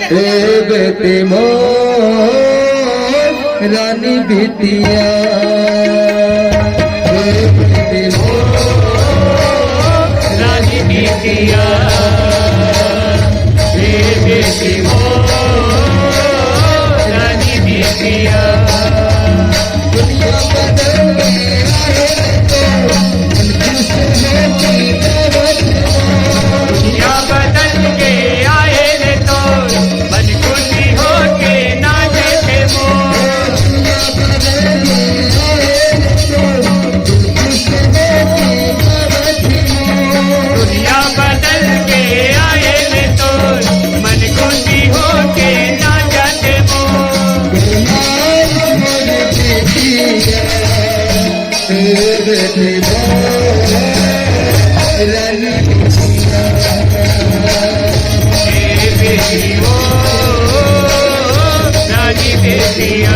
ए बेटे मोर रानी बिटिया, ए बेटे मोर रानी बिटिया, ए बेटे मोर रानी बिटिया। दुनिया बदल गई है तो दुनिया बदल के आए रे तो मन खुशी हो के नाचे थे मोर। दुनिया बदल के आए रे तो मन खुशी हो के नाचे थे मोर। बेटे रानी बेटी हो रानी बेटिया,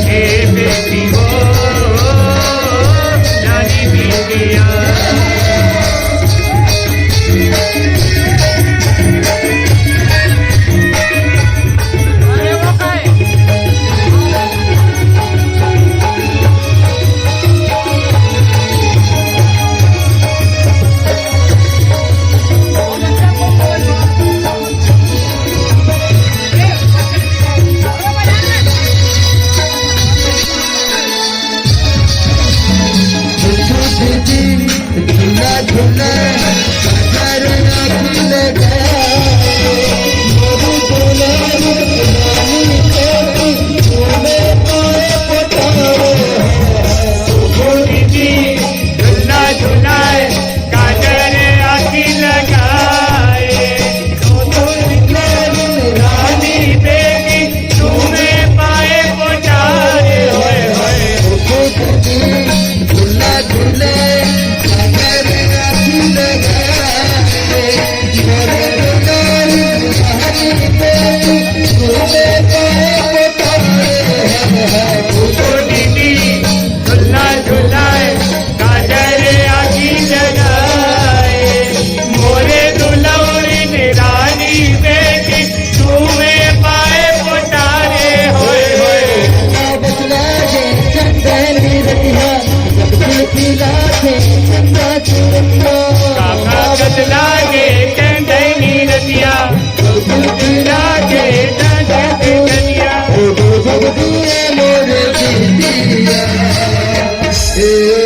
ए बेटी हो रानी बेटिया। झूला झूला झूला झूलाए काजर आखी लगाए, रानी बेटी तुम्हें पाए पोचारे होए होए। झूला झूले झूला झूलाए काजर आखी लगाए, मोरे दुलौरी रानी बेटी तुम्हें पाए पोचारे होए होए। काका बदला के टंडनी रतिया, बदला के टंडनी रतिया।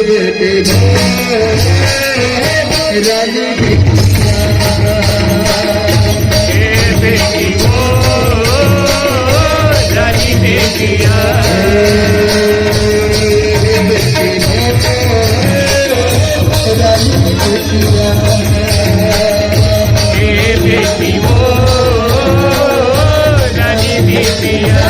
बेटे रानी ए बेटी हो रानी बेटिया, ए बेटी हो रानी बेटिया।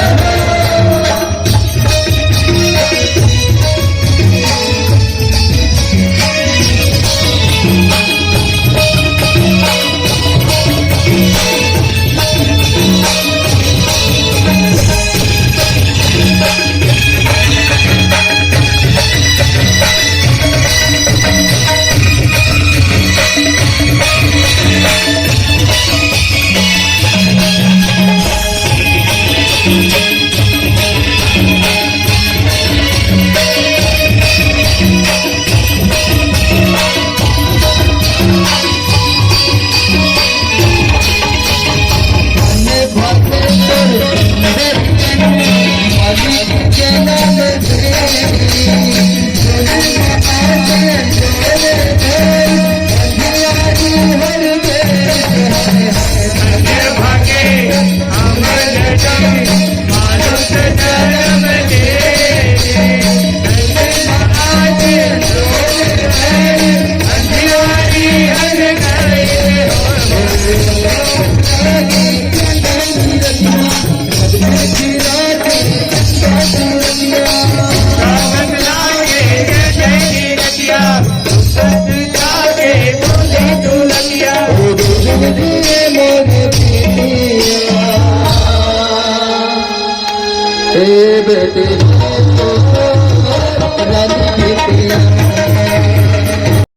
बेटे रानी बेटियां